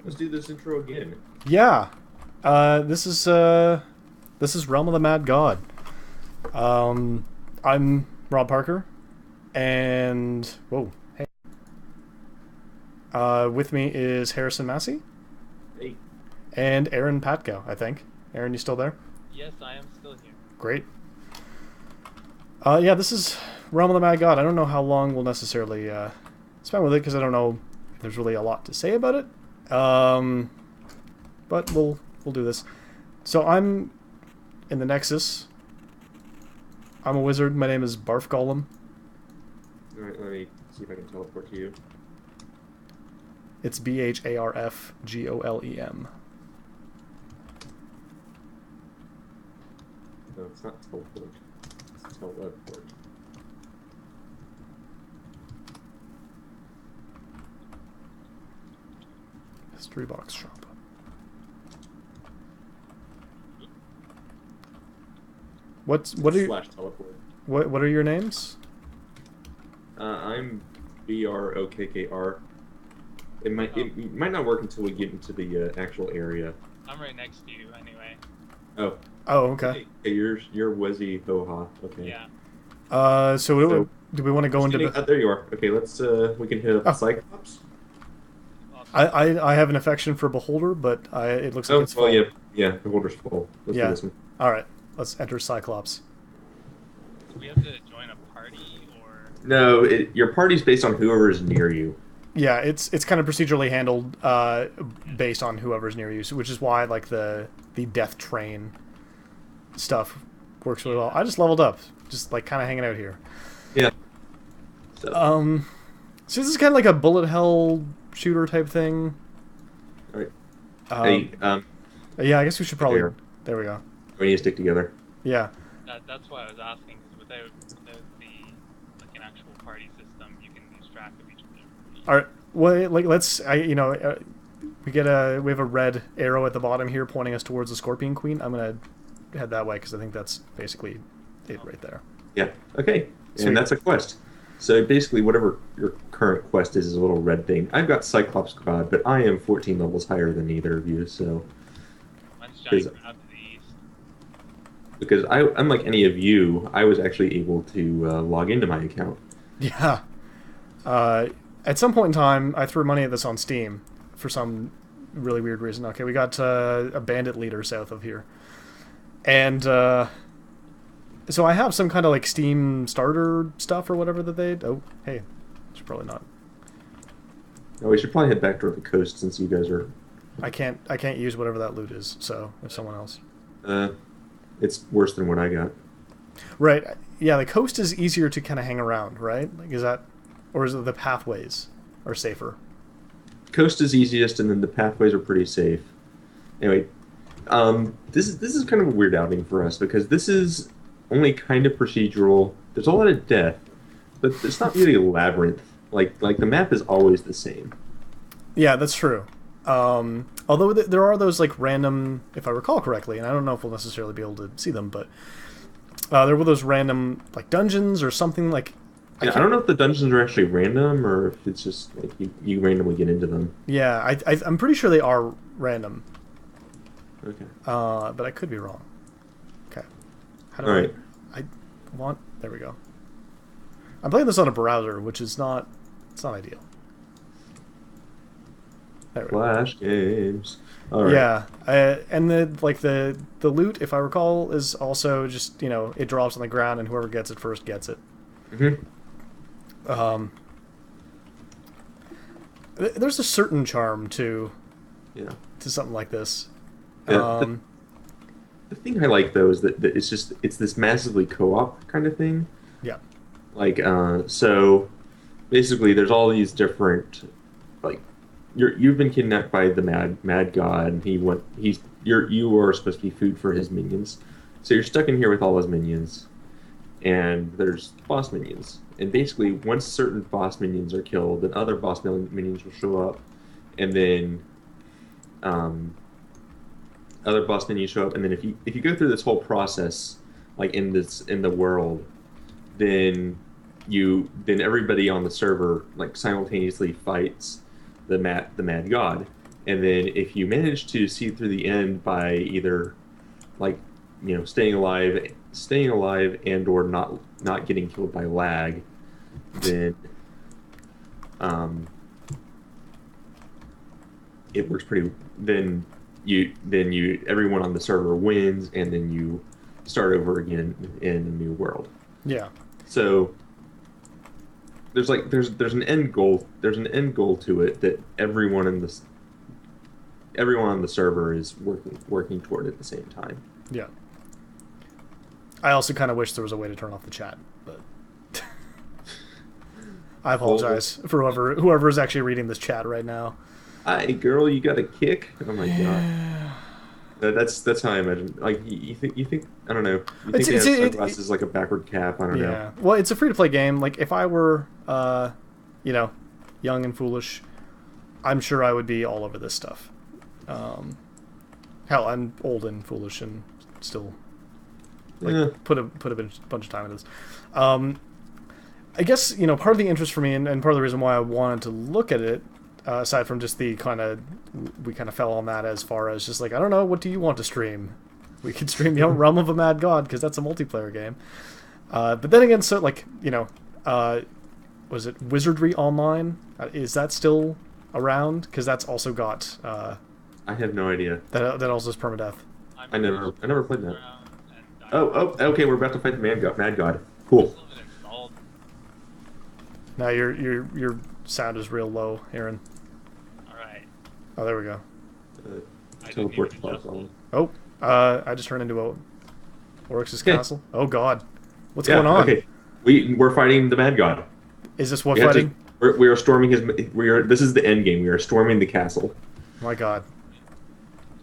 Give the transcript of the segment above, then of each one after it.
Let's do this intro again. Yeah. This is Realm of the Mad God. I'm Rob Parker, and whoa, hey. With me is Harrison Massey Hey. and Aaron Patko. I think. Aaron, you still there? Yes, I am still here. Great. Yeah, this is Realm of the Mad God. I don't know how long we'll necessarily spend with it because I don't know if there's really a lot to say about it. But we'll do this. So I'm in the Nexus. I'm a wizard. My name is Barf Golem. Alright, let me see if I can teleport to you. It's BHARFGOLEM. No, it's not teleport. It's teleport. Mystery box shop. What are you, Slash teleport. what are your names? I'm BROKKR. It might not work until we get into the actual area. I'm right next to you anyway. Oh. Oh, okay. Hey, you're Wizzy Hoha. Okay. Yeah. So do we want to go into the... there you are. Okay, let's we can hit up the Cyclops. I have an affection for Beholder, but it looks like it's full. Yeah, the holder's full. Let's do this one. All right, let's enter Cyclops. Do we have to join a party or? No, your party's based on whoever is near you. Yeah, it's kind of procedurally handled based on whoever's near you, which is why like the death train stuff works really well. I just leveled up, just like kind of hanging out here. Yeah. So this is kind of like a bullet hell shooter type thing. All right. Yeah, I guess we should probably. Here. There we go. We need to stick together. Yeah. That's why I was asking, because without the like an actual party system, you can lose track of each other. All right. Well, like let's. We have a red arrow at the bottom here pointing us towards the Scorpion Queen. I'm gonna head that way because I think that's basically it right there. Yeah. Okay. Sweet. And that's a quest. So basically, whatever your current quest is a little red thing. I've got Cyclops God, but I am 14 levels higher than either of you. So Mine's giant crab to the east. because unlike any of you, I was actually able to log into my account. Yeah. At some point in time, I threw money at this on Steam for some really weird reason. Okay, we got a bandit leader south of here. And so I have some kind of like Steam starter stuff or whatever that they... Oh, hey. Should probably not. No, we should probably head back toward the coast since you guys are... I can't use whatever that loot is, so if someone else... It's worse than what I got. Right. Yeah, the coast is easier to kind of hang around, right? Like, is that... Or is it the pathways are safer? Coast is easiest, and then the pathways are pretty safe. Anyway, this is kind of a weird outing for us because this is only kind of procedural. There's a lot of death, but it's not really a labyrinth. Like the map is always the same. Yeah, that's true. Although there are those like random, if I recall correctly, and I don't know if we'll necessarily be able to see them, but there were those random like dungeons or something like. Yeah, I don't know if the dungeons are actually random or if it's just like you randomly get into them. Yeah, I'm pretty sure they are random. Okay. But I could be wrong. Okay. How do All right. I want... There we go. I'm playing this on a browser, which is not... It's not ideal. There we go. Flash games. All right. Yeah. And the loot, if I recall, is also just, it drops on the ground and whoever gets it first gets it. Mm-hmm. There's a certain charm to something like this. Yeah, the thing I like though is that it's this massively co-op kind of thing. Yeah. Like so basically there's all these different like you've been kidnapped by the mad god. You are supposed to be food for his minions. So you're stuck in here with all his minions. And there's boss minions. And basically, once certain boss minions are killed, then other boss minions will show up. And then other boss minions show up. And then if you go through this whole process, like in the world, then everybody on the server like simultaneously fights the mad god. and then if you manage to see through the end by either like staying alive and or not getting killed by lag, then um, it works pretty. Then you everyone on the server wins, and then you start over again in a new world. Yeah. So there's an end goal. There's an end goal to it that everyone on the server is working toward at the same time. Yeah. I also kind of wish there was a way to turn off the chat, but I apologize for whoever is actually reading this chat right now. Hi, girl, you got a kick? Oh my god. That's how I imagine. Like you think I don't know. You think they have sunglasses like a backward cap? I don't know. Yeah. Well, it's a free to play game. Like if I were, young and foolish, I'm sure I would be all over this stuff. Hell, I'm old and foolish and still put a bunch of time into this. I guess part of the interest for me and part of the reason why I wanted to look at it, aside from just we kind of fell on that as far as just like, I don't know, what do you want to stream? We could stream Realm of a Mad God because that's a multiplayer game. But then again, so was it Wizardry Online? Is that still around? Because that's also got. I have no idea. That also is permadeath. I never played that. Oh, okay. We're about to fight the Mad God. Cool. Now your sound is real low, Aaron. All right. Oh, there we go. Teleport to platform. Oh, I just turned into a Oryx's castle. Oh God, what's going on? Okay, we're fighting the Mad God. Is this what fighting? We are storming his. This is the end game. We are storming the castle. My God.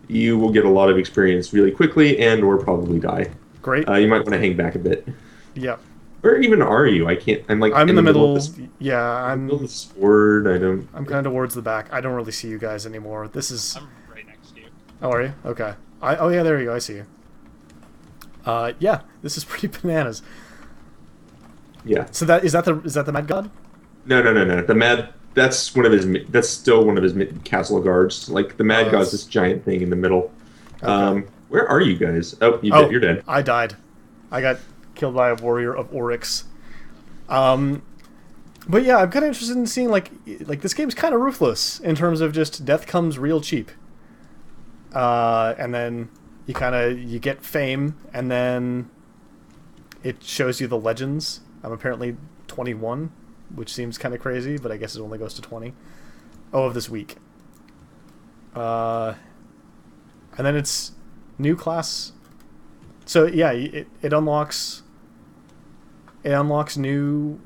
You will get a lot of experience really quickly, and or probably die. Great. You might want to hang back a bit. Yep. Where even are you? I can't. I'm in the middle. Yeah, I'm the sword. I'm kind of towards the back. I don't really see you guys anymore. This is. I'm right next to you. Oh, are you? Okay. Oh yeah, there you go. I see you. Yeah, this is pretty bananas. Yeah. So is that the Mad God? No. The Mad. That's one of his. That's still one of his castle guards. Like the Mad God's this giant thing in the middle. Okay. Where are you guys? You're dead. I died. I got killed by a warrior of Oryx. But yeah, I'm kind of interested in seeing like this game's kind of ruthless in terms of just death comes real cheap. And then you get fame, and then it shows you the legends. I'm apparently 21, which seems kind of crazy, but I guess it only goes to 20. Oh, of this week. And then it's new class. So yeah, it unlocks new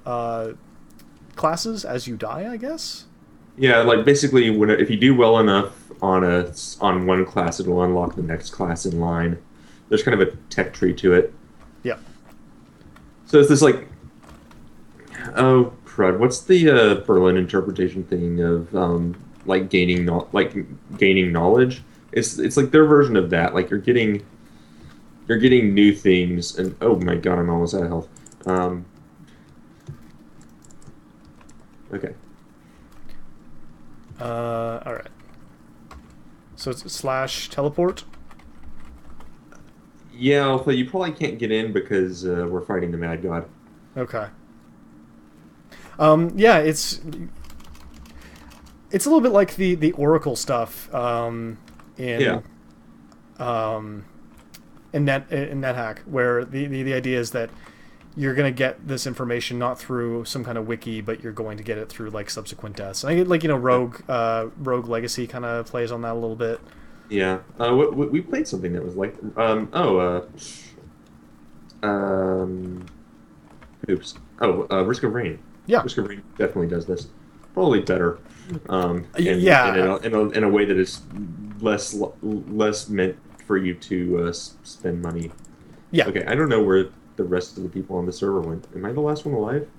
classes as you die, I guess. Yeah, like basically, if you do well enough on one class, it'll unlock the next class in line. There's kind of a tech tree to it. Yeah. So it's this like, oh crud, what's the Berlin interpretation thing of like gaining knowledge? It's like their version of that. Like you're getting new things, and oh my god, I'm almost out of health. Okay. All right. So it's / teleport. Yeah, although you probably can't get in because we're fighting the Mad God. Okay. Yeah, it's a little bit like the Oracle stuff in NetHack, where the idea is that you're going to get this information not through some kind of wiki, but you're going to get it through like subsequent deaths. And I get Rogue Legacy kind of plays on that a little bit. Yeah, we played something that was like Risk of Rain. Yeah, Risk of Rain definitely does this. Probably better. In a way that is less meant for you to spend money. Yeah. Okay, I don't know where the rest of the people on the server went. Am I the last one alive?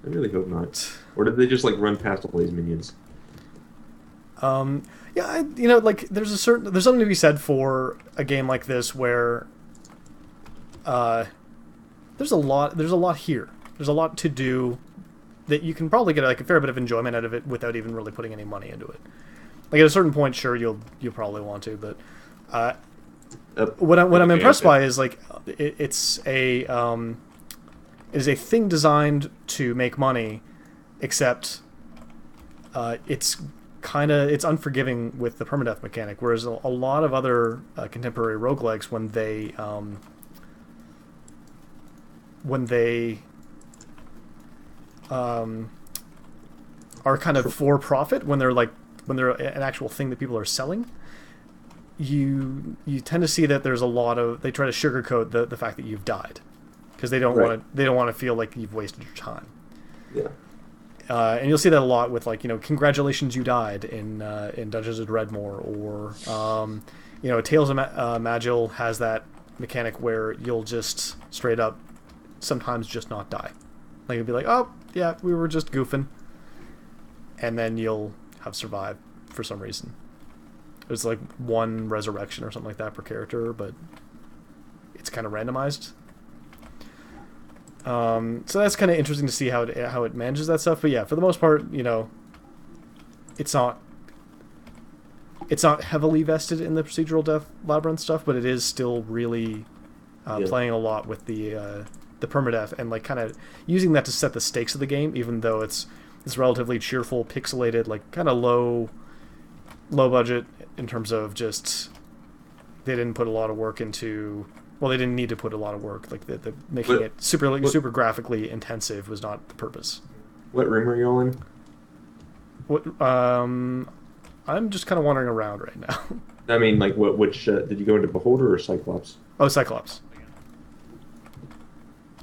I really hope not. Or did they just like run past all these minions? Yeah, like there's something to be said for a game like this where there's a lot here. There's a lot to do that you can probably get like a fair bit of enjoyment out of it without even really putting any money into it. Like at a certain point, sure, you'll probably want to, but what I'm okay, impressed okay. by is like it's a thing designed to make money, except it's unforgiving with the permadeath mechanic, whereas a lot of other contemporary roguelikes, when they are kind of for profit, when they're an actual thing that people are selling, you tend to see that there's a lot of, they try to sugarcoat the fact that you've died, because they don't Right. want to feel like you've wasted your time. Yeah. And you'll see that a lot with congratulations, you died in Dungeons of Dreadmore, or Tales of Magil has that mechanic where you'll just straight up sometimes just not die. Like you'll be like, oh yeah, we were just goofing, and then you'll have survived for some reason. There's like one resurrection or something like that per character, but it's kind of randomized. So that's kind of interesting to see how it manages that stuff. But yeah, for the most part, it's not heavily vested in the procedural death labyrinth stuff, but it is still really playing a lot with the permadeath, and like kind of using that to set the stakes of the game, even though it's this relatively cheerful, pixelated, like kind of low budget in terms of just they didn't put a lot of work into. Well, they didn't need to put a lot of work. Like the making it super graphically intensive was not the purpose. What room are you all in? What? I'm just kind of wandering around right now. I mean, like, which did you go into Beholder or Cyclops? Oh, Cyclops.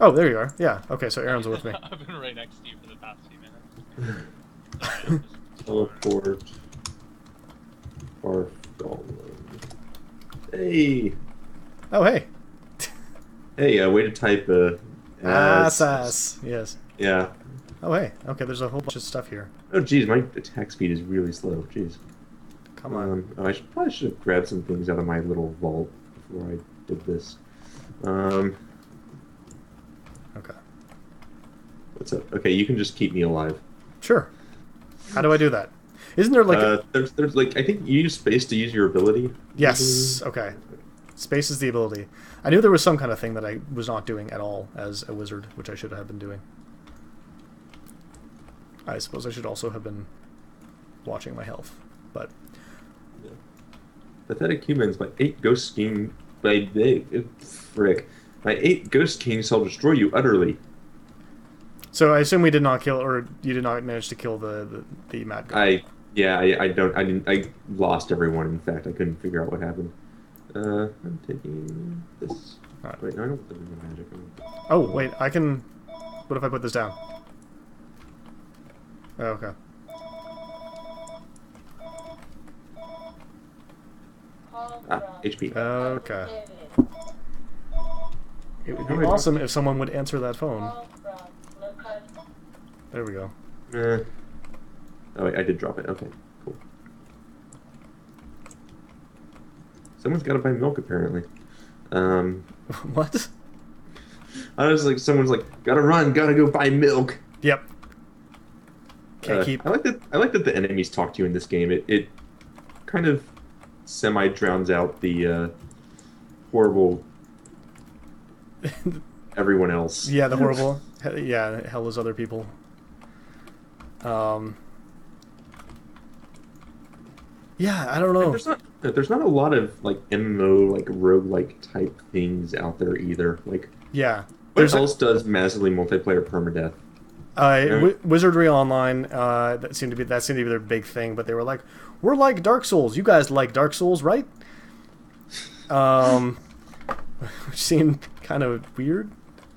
Oh, there you are. Yeah. Okay, so Aaron's with me. I've been right next to you for the past few minutes. Teleport. Bartholomew. Hey. Oh, hey. Hey, way to type Sass. Yes. Yeah. Oh, hey. Okay, there's a whole bunch of stuff here. Oh, geez, my attack speed is really slow. Jeez. Come on. I probably should have grabbed some things out of my little vault before I did this. Okay. What's up? Okay, you can just keep me alive. Sure. How do I do that? Isn't there like there's like, I think you use space to use your ability. Yes. Okay. Space is the ability. I knew there was some kind of thing that I was not doing at all as a wizard, which I should have been doing. I suppose I should also have been watching my health, but Yeah. Pathetic humans, my 8 ghost king, my My 8 ghost kings shall destroy you utterly. So I assume we did not kill, or you did not manage to kill the mad guy. I lost everyone. In fact, I couldn't figure out what happened. I'm taking this. Right. Wait, no, I don't want the magic. Oh wait, I can. What if I put this down? Oh, okay. HP. Okay. It would be awesome if someone would answer that phone. There we go. Oh wait, I did drop it. Okay, cool. Someone's got to buy milk apparently. What? I was like, someone's like, gotta run, gotta go buy milk. Yep. Can't keep. I like that the enemies talk to you in this game. It kind of semi drowns out the horrible everyone else. Yeah, the horrible. Yeah, hell is other people. Yeah, I don't know. There's not a lot of like MMO like roguelike type things out there either. Like, Yeah. what else does massively multiplayer permadeath? Wizardry Online, that seemed to be their big thing, but they were like, we're like Dark Souls. You guys like Dark Souls, right? Which seemed kind of weird,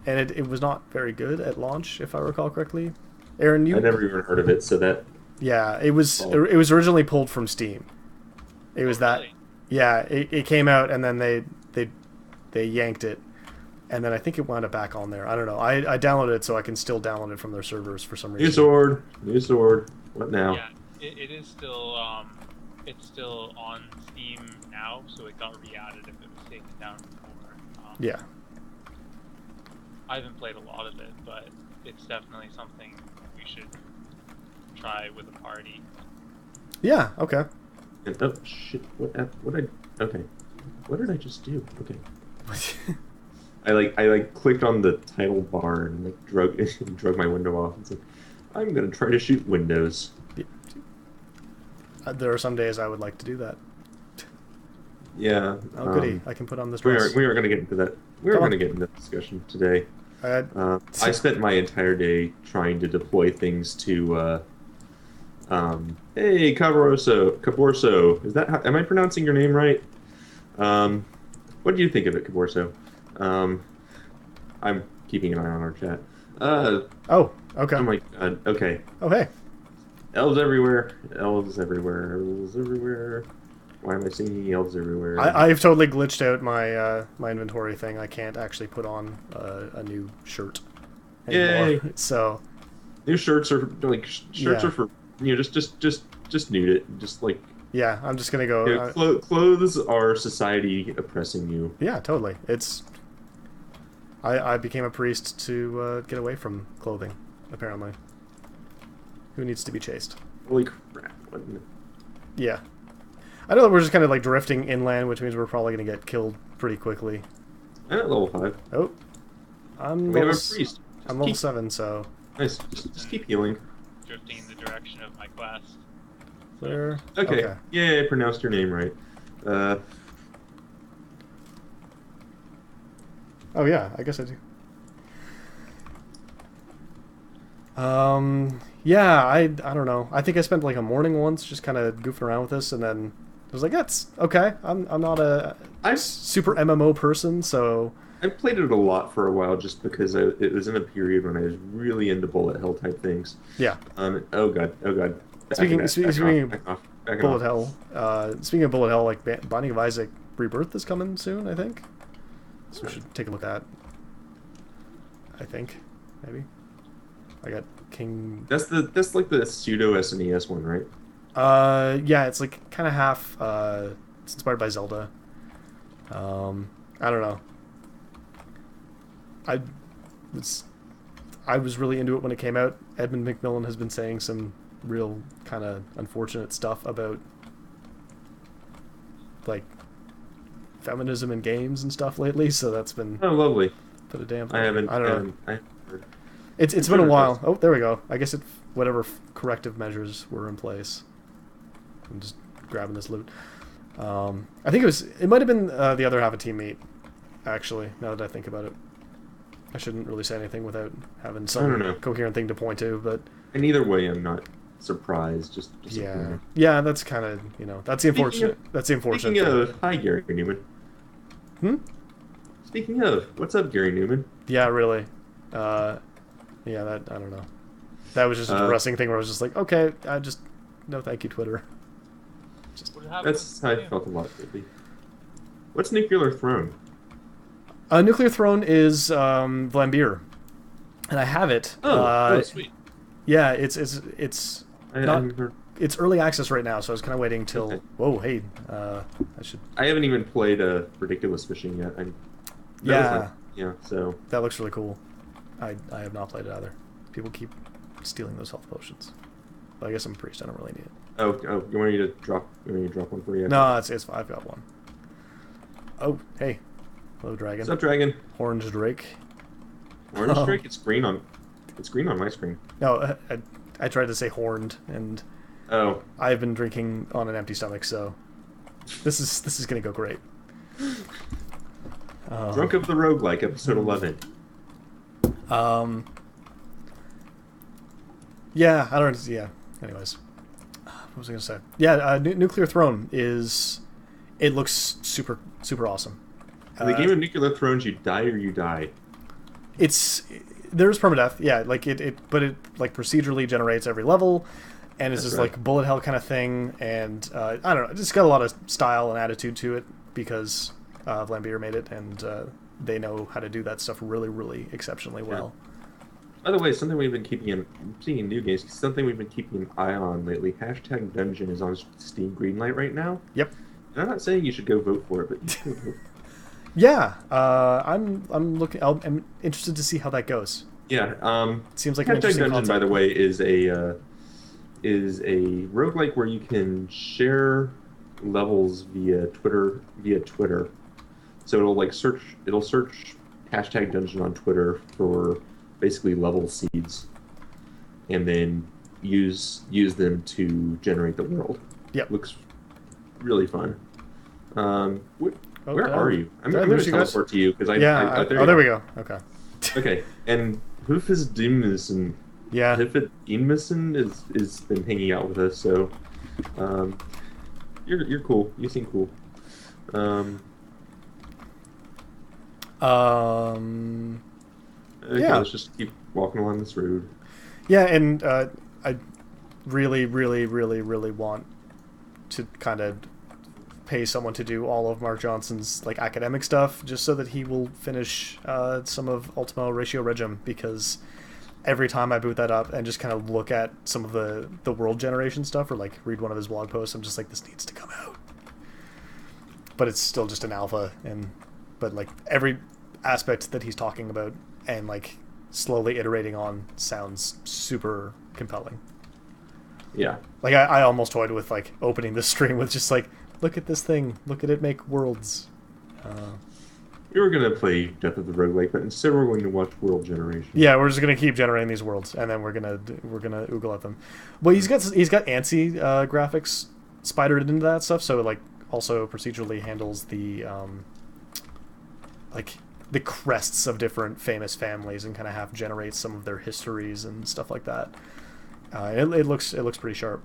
and it was not very good at launch, if I recall correctly. Aaron, I never even heard of it, so that yeah, it was originally pulled from Steam. It was that, Really? yeah, it came out and then they yanked it, and then I think it wound up back on there. I don't know. I downloaded it so I can still download it from their servers for some reason. new sword. What now? Yeah, it is still it's still on Steam now, so it got re-added if it was taken down before. Yeah. I haven't played a lot of it, but it's definitely something we should try with a party. Yeah. Okay. And oh shit! What I okay? What did I just do? Okay. I clicked on the title bar and like drug my window off and said, I'm gonna try to shoot windows. There are some days I would like to do that. Yeah. Oh, goody! I can put on this We dress. are gonna get into that. We are gonna get into discussion today. I spent my entire day trying to deploy things to. Hey, Caborso. Is that am I pronouncing your name right? What do you think of it, Caborso? I'm keeping an eye on our chat. Oh, okay. Oh my god. Okay. Oh, hey. Elves everywhere. Elves everywhere. Elves everywhere. Why am I singing elves everywhere? I've totally glitched out my my inventory thing. I can't actually put on a new shirt anymore. Yay! So New shirts are like shirts Yeah. are for just nude it. Just like yeah, I'm just gonna go. clothes are society oppressing you. Yeah, totally. It's. I became a priest to get away from clothing. Apparently. Who needs to be chased? Holy crap! Yeah. I know that we're just kind of like drifting inland, which means we're probably going to get killed pretty quickly. I'm at level 5. Oh. I'm We have level, a priest. I'm level 7, so... Nice. Just keep healing. Drifting in the direction of my class. Where? Okay. Yeah, I pronounced your name right. Oh yeah, I guess I do. Yeah, I don't know. I think I spent like a morning once just kind of goofing around with this, and then I was like, that's okay. I'm not a super MMO person, so... I played it a lot for a while just because it was in a period when I was really into bullet hell type things. Yeah. Oh god. Speaking of Back bullet hell, speaking of bullet hell, like Binding of Isaac Rebirth is coming soon, I think. So we should take a look at. I think, maybe. I got King. That's like the pseudo SNES one, right? Yeah, it's like kind of half. It's inspired by Zelda. I don't know. I was really into it when it came out. Edmund McMillan has been saying some real kind of unfortunate stuff about like feminism in games and stuff lately, so that's been lovely. Put a damper. I haven't know. I haven't heard. It's been a while. Oh, there we go. I guess whatever corrective measures were in place. I'm just grabbing this loot. I think it might have been the other half of Team Meat, actually, now that I think about it. I shouldn't really say anything without having some coherent thing to point to, but... And either way, I'm not surprised, just yeah, that's kind of, that's the unfortunate Speaking thing. of, hi, Gary Newman. Speaking of, what's up, Gary Newman? Yeah, really. Yeah, that, I don't know. That was just a depressing thing where I was just like, okay, no thank you, Twitter. That's how I felt a lot lately. What's Nuclear Throne? Nuclear Throne is Vlambeer, and I have it. Sweet. Yeah, it's early access right now, so I was kind of waiting till. Okay. Whoa, hey, I haven't even played Ridiculous Fishing yet. So that looks really cool. I have not played it either. People keep stealing those health potions, but I guess I'm a priest. I don't really need it. Oh, you want me to drop one for you? No, it's I've got one. Oh, hey. Hello, dragon. What's up, dragon? Orange Drake. Orange Drake? It's green on my screen. No, I tried to say horned, and I've been drinking on an empty stomach, so this is gonna go great. Drunk of the Roguelike, episode 11. Yeah, I don't. Yeah. Anyways, what was I gonna say? Yeah, Nuclear Throne it looks super awesome. In the game of Nuclear Thrones, you die or you die. There's permadeath, yeah. Like but it like procedurally generates every level, and it's just like bullet hell kind of thing. And I don't know, it's got a lot of style and attitude to it because Vlambeer made it, and they know how to do that stuff really, really exceptionally well. By the way, something we've been seeing in new games, something we've been keeping an eye on lately. #Dungeon is on Steam Greenlight right now. Yep. And I'm not saying you should go vote for it, but you should vote. Yeah, I'm interested to see how that goes. Yeah, seems like an #Dungeon, interesting concept. by the way, is a roguelike where you can share levels via Twitter. So it'll search hashtag dungeon on Twitter for basically level seeds, and then use them to generate the world. Yep. Looks really fun. Where Okay. are you? I'm Did I going lose to you guys? teleport to you because There we go. Okay. Okay, and Hoofus Deemison. Yeah. Hoofus Deemison is been hanging out with us, so you're cool. You seem cool. Okay, Yeah. let's just keep walking along this road. Yeah, and I really, really, really, really want to kind of pay someone to do all of Mark Johnson's like academic stuff, just so that he will finish some of Ultima Ratio Regum, because every time I boot that up and just kind of look at some of the world generation stuff, or like read one of his blog posts, I'm just like, this needs to come out. But it's still just an alpha, but like every aspect that he's talking about and like slowly iterating on sounds super compelling. Yeah. Like I almost toyed with like opening the stream with just like, look at this thing, look at it make worlds. We were gonna play Death of the Roguelike, but instead we're going to watch World Generation. Yeah, we're just gonna keep generating these worlds, and then we're gonna oogle at them. Well, he's got ANSI graphics spidered into that stuff, so it like also procedurally handles the like the crests of different famous families and kind of half generates some of their histories and stuff like that. It looks pretty sharp.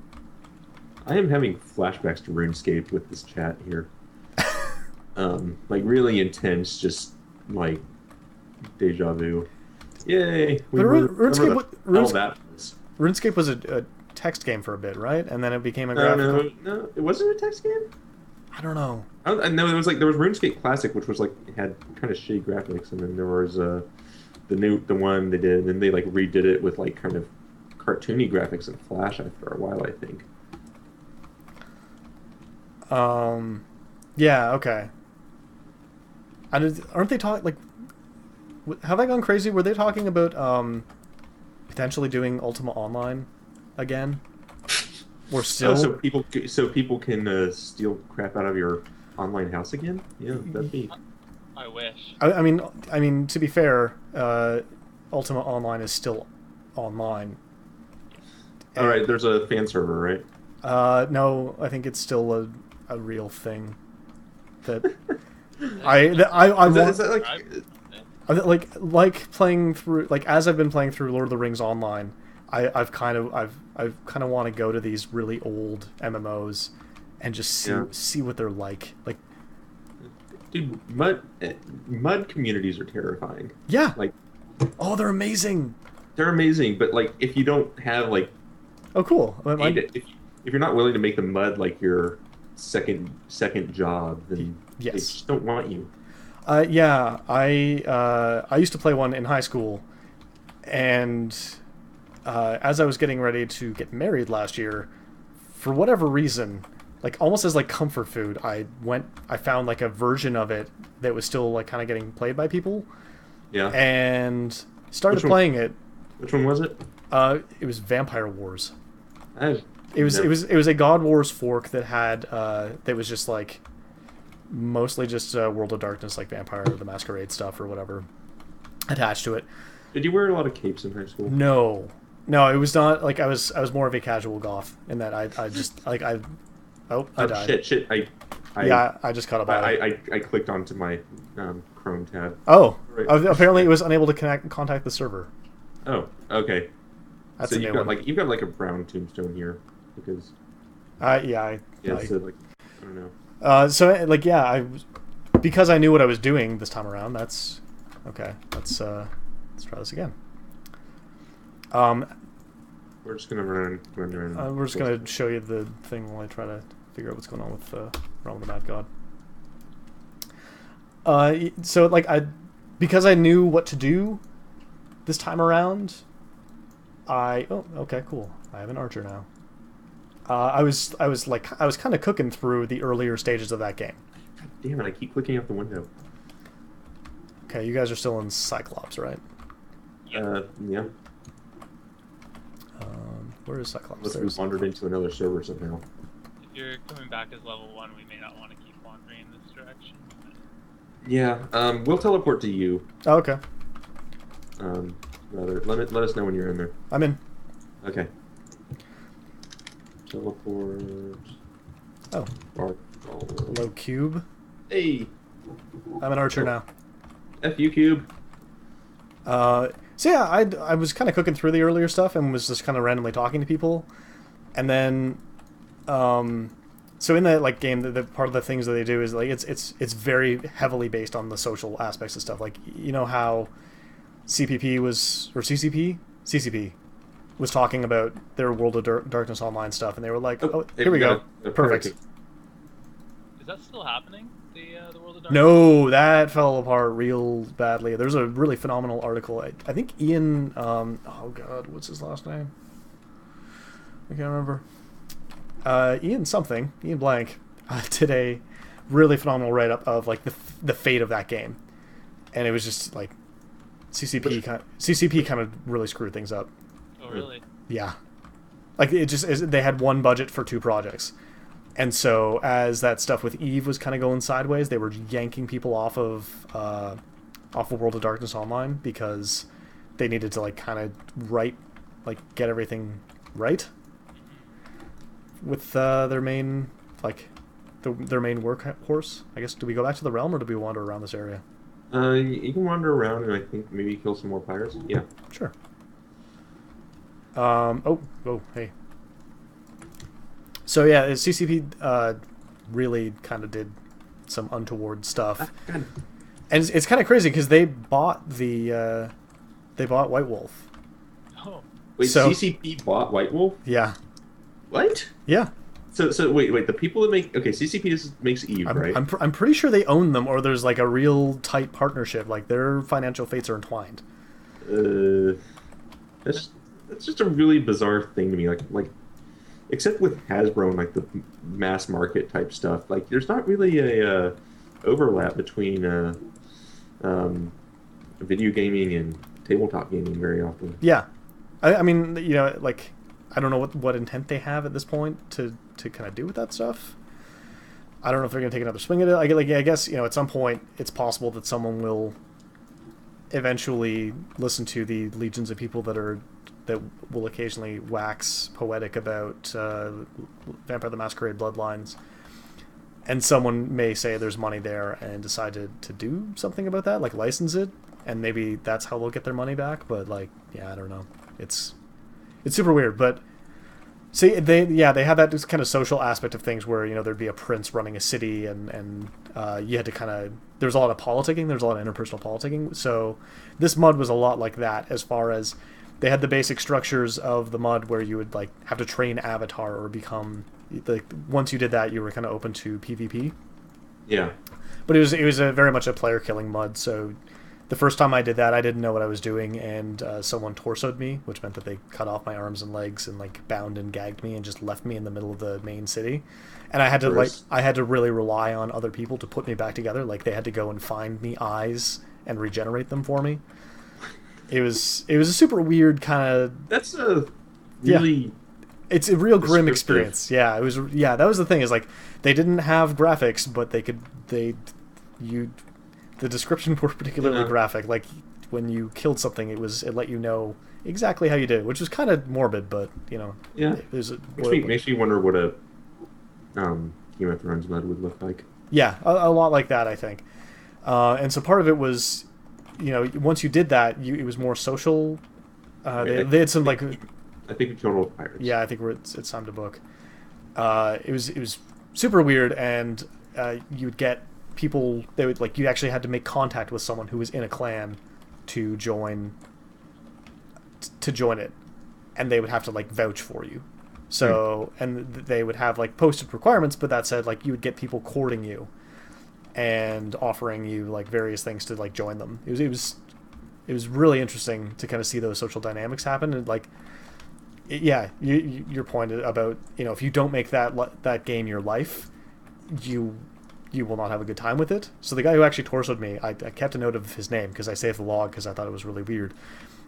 I am having flashbacks to RuneScape with this chat here. Like really intense, just like deja vu. Yay! RuneScape was a text game for a bit, right? And then it became a graphical. No, it wasn't a text game. I don't know. I know there was RuneScape Classic, which was like had kind of shitty graphics, and then there was the one they did, and then they like redid it with like kind of cartoony graphics and Flash after a while, I think. Yeah. Okay. Aren't they talking like? Have I gone crazy? Were they talking about potentially doing Ultima Online again? Or still? So people can steal crap out of your online house again? Yeah, that'd be. I wish. I mean, to be fair, Ultima Online is still online. All right, there's a fan server, right? No, I think it's still a real thing. That Is that like playing through, like as I've been playing through Lord of the Rings Online, I've kind of want to go to these really old MMOs and just see what they're like. Like, dude, mud communities are terrifying. Yeah. Like, oh, they're amazing. They're amazing, but like if you don't have like, oh cool. If you're not willing to make the mud like your second job, then yes, they just don't want you. Yeah, I used to play one in high school, and as I was getting ready to get married last year, for whatever reason, like almost as like comfort food, I found like a version of it that was still like kind of getting played by people. Yeah. And started playing it. Which one was it? It was Vampire Wars. It was a God Wars fork that had that was just like mostly just World of Darkness, like Vampire the Masquerade stuff or whatever attached to it. Did you wear a lot of capes in high school? No, it was not like I was more of a casual goth in that I just like I died. Shit. I just caught up. I clicked onto my Chrome tab. Oh, right. Apparently it was unable to contact the server. Oh, okay. That's so a you've new got one. like you've got like a brown tombstone here because. So like I don't know. So like because I knew what I was doing this time around. That's okay. Let's try this again. We're just gonna run around. We're just gonna show you the thing while I try to figure out what's going on with Realm of the Mad God. So like because I knew what to do this time around, okay, cool. I have an archer now. I was kind of cooking through the earlier stages of that game. God damn it! I keep clicking out the window. Okay, you guys are still in Cyclops, right? Yeah. Where is Cyclops? Unless we wandered into another server somehow. If you're coming back as level 1, we may not want to keep wandering in this direction. Yeah. We'll teleport to you. Oh, okay. Rather, let us know when you're in there. I'm in. Okay. Teleport. Oh. Arc. Low cube. Hey. I'm an archer now. F you, cube. So yeah, I was kind of cooking through the earlier stuff and was just kind of randomly talking to people, and then, so in that like game, the part of the things that they do is like it's very heavily based on the social aspects of stuff. Like you know how CPP was or CCP was talking about their World of Darkness Online stuff, and they were like, oh here we go, perfect. Is that still happening? The World of Darkness? No, that fell apart real badly. There's a really phenomenal article. I think Ian, oh god, what's his last name? I can't remember. Ian Blank, did a really phenomenal write-up of like the fate of that game. And it was just like, CCP kind of really screwed things up. Oh, really? Yeah. Like, they had one budget for 2 projects. And so, as that stuff with Eve was kind of going sideways, they were yanking people off of World of Darkness Online because they needed to like kind of get everything right with their main their main workhorse. I guess. Do we go back to the realm or do we wander around this area? You can wander around and I think maybe kill some more pirates. Yeah. Sure. Oh, hey. So yeah, CCP really kind of did some untoward stuff, and it's kind of crazy because they bought White Wolf. Oh. Wait, so, CCP bought White Wolf? Yeah. What? Yeah. So wait. The people that make CCP makes Eve, right? I'm pretty sure they own them, or there's like a real tight partnership. Like their financial fates are entwined. That's just a really bizarre thing to me. Like. Except with Hasbro and like the mass market type stuff, like there's not really a overlap between video gaming and tabletop gaming very often. Yeah, I mean, you know, like I don't know what intent they have at this point to kind of do with that stuff. I don't know if they're going to take another swing at it. I guess you know at some point it's possible that someone will eventually listen to the legions of people that will occasionally wax poetic about Vampire the Masquerade Bloodlines, and someone may say there's money there and decide to do something about that, like license it, and maybe that's how they'll get their money back. But like, yeah, I don't know. It's super weird. But see, they had that kind of social aspect of things where you know there'd be a prince running a city, and you had to kind of there's a lot of politicking, there's a lot of interpersonal politicking. So this MUD was a lot like that as far as they had the basic structures of the MUD where you would like have to train Avatar or become like once you did that you were kind of open to PvP. Yeah. But it was very much a player killing MUD. So the first time I did that I didn't know what I was doing and someone torsoed me, which meant that they cut off my arms and legs and like bound and gagged me and just left me in the middle of the main city. And I had to really rely on other people to put me back together. Like they had to go and find me eyes and regenerate them for me. It was a super weird kind of. That's a really. It's a real grim experience. Yeah, it was. Yeah, that was the thing. Is like they didn't have graphics, but the description were particularly graphic. Like when you killed something, it let you know exactly how you did, which was kind of morbid, but you know. Yeah. Makes me wonder what a Game of Thrones MUD would look like. Yeah, a lot like that, I think. And so part of it was. You know, once you did that, it was more social. They had some like. I think we killed all the pirates. Yeah, I think it's time to book. It was super weird, and you would get people. They would like you actually had to make contact with someone who was in a clan to join it, and they would have to like vouch for you. So and they would have like posted requirements, but that said like you would get people courting you. And offering you like various things to like join them. It was really interesting to kind of see those social dynamics happen and like, your point about you know if you don't make that game your life, you will not have a good time with it. So the guy who actually torsoed me, I kept a note of his name because I saved the log because I thought it was really weird.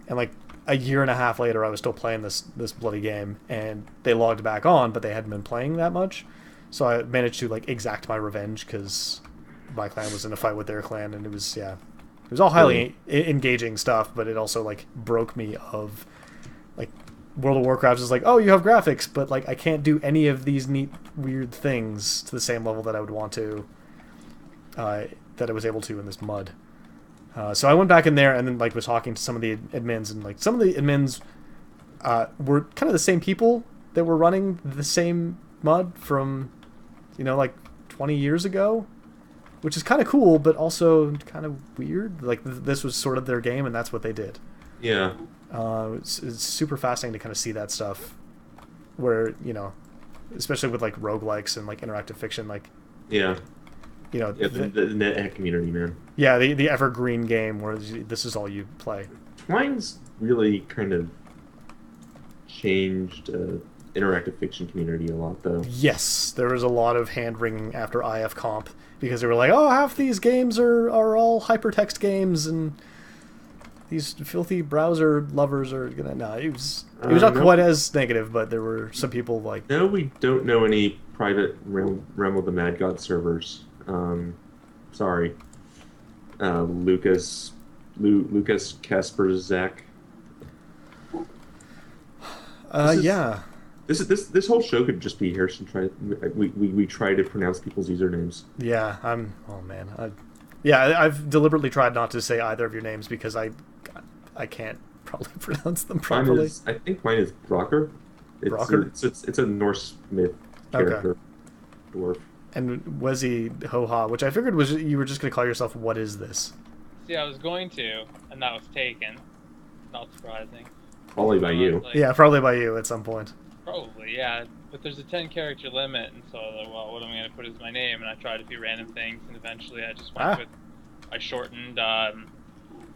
And like a year and a half later, I was still playing this bloody game, and they logged back on, but they hadn't been playing that much. So I managed to like exact my revenge because my clan was in a fight with their clan, and it was all highly engaging stuff. But it also like broke me of like World of Warcraft is like, oh, you have graphics, but like I can't do any of these neat weird things to the same level that I would want to. That I was able to in this mud. So I went back in there and then like was talking to some of the admins, and like some of the admins were kind of the same people that were running the same mud from, like 20 years ago, which is kind of cool, but also kind of weird. Like this was sort of their game, and that's what they did. Yeah. It's super fascinating to kind of see that stuff, where especially with like roguelikes and like interactive fiction, like yeah. The NetHack community, man. Yeah, the evergreen game where this is all you play. Twine's really kind of changed interactive fiction community a lot, though. Yes, there was a lot of hand-wringing after IF Comp, because they were like, oh, half these games are all hypertext games, and these filthy browser lovers are gonna... No, it was not quite as negative, but there were some people like... No, we don't know any private Realm of the Mad God servers. Sorry. Lucas Kasperzak. Yeah. This whole show could just be Harrison we try to pronounce people's usernames. Yeah, oh man. I've deliberately tried not to say either of your names because I can't probably pronounce them properly. I think mine is Brocker. Brocker? It's a Norse myth character. Okay. Dwarf. And Wezi Ho-Ha, which I figured was you were just going to call yourself What Is This? See, I was going to, and that was taken. Not surprising. Probably by you. Yeah, probably by you at some point. Probably, yeah. But there's a 10-character limit, and so I was like, well, what am I going to put as my name? And I tried a few random things, and eventually I just went with... I shortened... you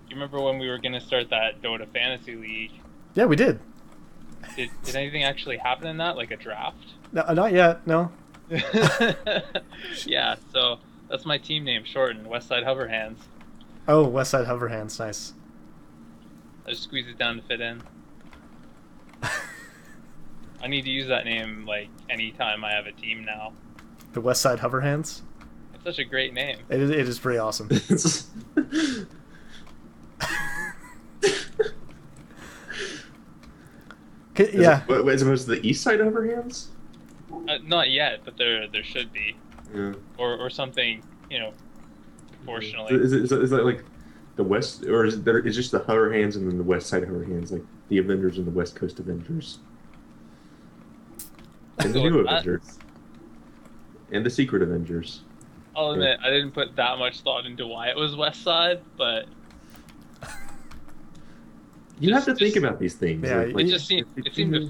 remember when we were going to start that Dota Fantasy League? Yeah, we did. Did anything actually happen in that? Like a draft? No, not yet, no. Yeah, so that's my team name, shortened, Westside Hoverhands. Oh, Westside Hoverhands, nice. I just squeeze it down to fit in. I need to use that name like anytime I have a team now. The Westside Hoverhands? It's such a great name. It is pretty awesome. Yeah. As opposed to the East Side Hoverhands? Not yet, but there should be. Yeah. Or something, proportionally. Is that like the West, or is there is just the Hoverhands and then the West Side Hoverhands, like the Avengers and the West Coast Avengers, and the new Avengers, and the Secret Avengers? I'll admit, I didn't put that much thought into why it was West Side, but you have to think about these things. Yeah, it just seemed to.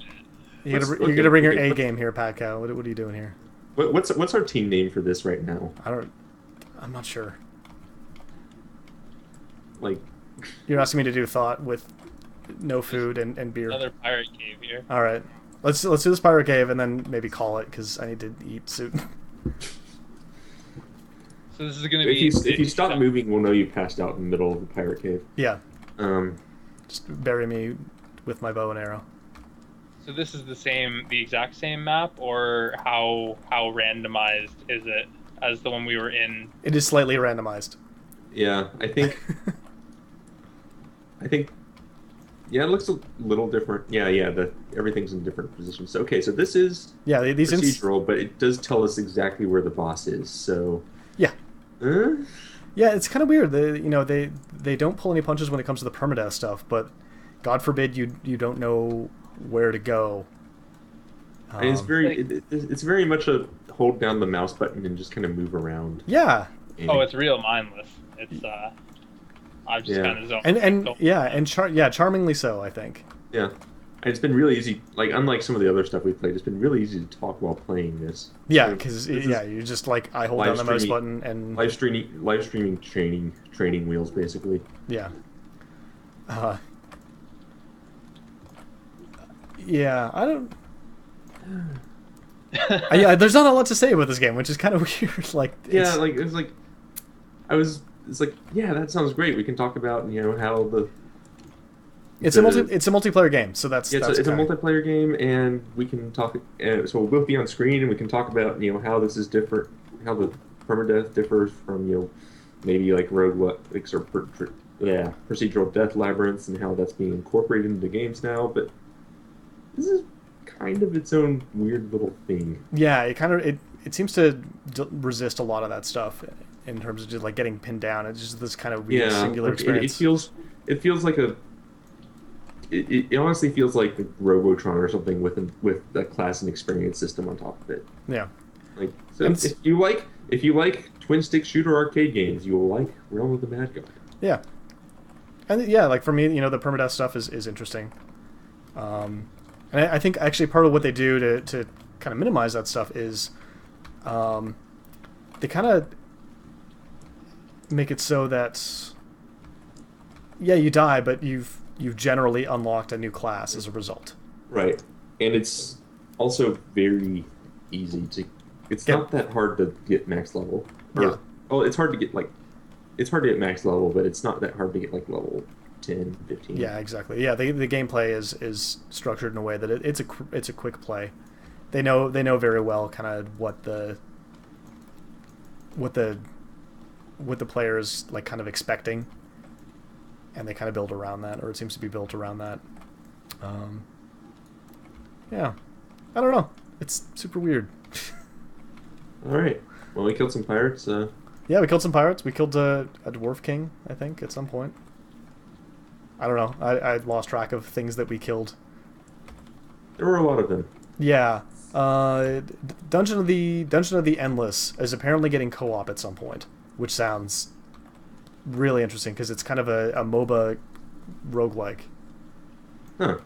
You're gonna bring your A game here, Pat Cow. What are you doing here? What's our team name for this right now? I'm not sure. Like, you're asking me to do thought with no food and beer. Another pirate cave here. All right, let's do this pirate cave and then maybe call it because I need to eat soon. So this is gonna be. If you stop moving, we'll know you passed out in the middle of the pirate cave. Yeah. Just bury me with my bow and arrow. So this is the exact same map, or how randomized is it as the one we were in? It is slightly randomized. Yeah, I think. Yeah, it looks a little different. Yeah. Everything's in different positions. So, okay, so this is these procedural, but it does tell us exactly where the boss is. So. Yeah. Yeah, it's kind of weird. They don't pull any punches when it comes to the permadeath stuff, but God forbid you don't know where to go. And it's very much a hold down the mouse button and just kind of move around. Yeah. It's real mindless. It's I've just kind of zoned. Charmingly so, I think. Yeah. And it's been really easy, like unlike some of the other stuff we've played, it's been really easy to talk while playing this. Yeah, because you just like I hold down the mouse button and live streaming training wheels basically. Yeah. Yeah, I don't. There's not a lot to say about this game, which is kind of weird. Like, yeah, like it's like, it's like, yeah, that sounds great. We can talk about how It's a multiplayer game, so that's it's a multiplayer game, and we can talk. So we'll both be on screen, and we can talk about how this is different, how the permadeath differs from maybe like roguelikes or procedural death labyrinths, and how that's being incorporated into games now. But this is kind of its own weird little thing. Yeah, it seems to resist a lot of that stuff in terms of just like getting pinned down. It's just this kind of weird singular experience. It feels like it honestly feels like the Robotron or something with a class and experience system on top of it. Yeah. Like, so if you like twin stick shooter arcade games, you will like Realm of the Mad God. Yeah. And yeah, like for me, the permadeath stuff is interesting. And I think actually part of what they do to kind of minimize that stuff is they kind of make it so that you die, but you've generally unlocked a new class as a result. Right. And it's also very easy to... It's not that hard to get max level. Yeah. Well, it's hard to get max level, but it's not that hard to get like level 10, 15. Yeah, exactly. Yeah, the gameplay is structured in a way that it's a quick play. They know very well kind of what the player is like kind of expecting, and they kind of build around that, or it seems to be built around that. Yeah, I don't know. It's super weird. All right. Well, we killed some pirates. Yeah, we killed some pirates. We killed a dwarf king, I think, at some point. I don't know. I lost track of things that we killed. There were a lot of them. Yeah. Dungeon of the Endless is apparently getting co-op at some point, which sounds really interesting because it's kind of a MOBA roguelike. Huh.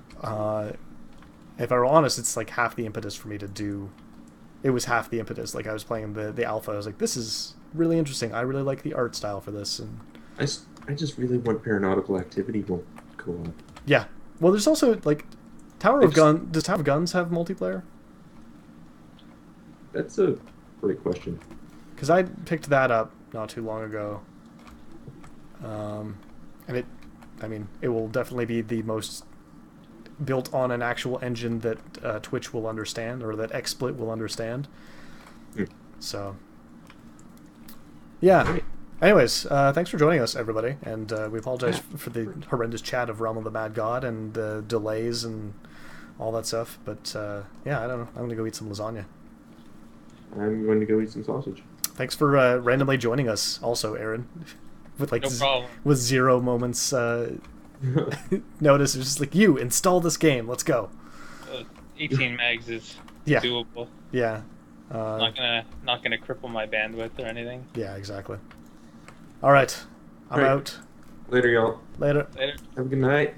If I were honest, it's like half the impetus for me to do. It was half the impetus. Like I was playing the alpha, I was like, this is really interesting. I really like the art style for this, and I just really want Paranautical Activity co-op. Yeah. Well, there's also like Tower of Guns. Does Tower of Guns have multiplayer? That's a great question. Because I picked that up not too long ago, and it will definitely be the most built on an actual engine that Twitch will understand, or that XSplit will understand. So, yeah. Great. Anyways, thanks for joining us, everybody, and we apologize for the horrendous chat of Realm of the Mad God and delays and all that stuff. But yeah, I don't know. I'm gonna go eat some lasagna. I'm going to go eat some sausage. Thanks for randomly joining us, also, Aaron, with like No problem. with 0 moments notice. It's just like, you install this game. Let's go. 18 megs is Yeah. doable. Yeah. Not gonna cripple my bandwidth or anything. Yeah, exactly. All right. I'm Right. out. Later, y'all. Later. Later. Have a good night.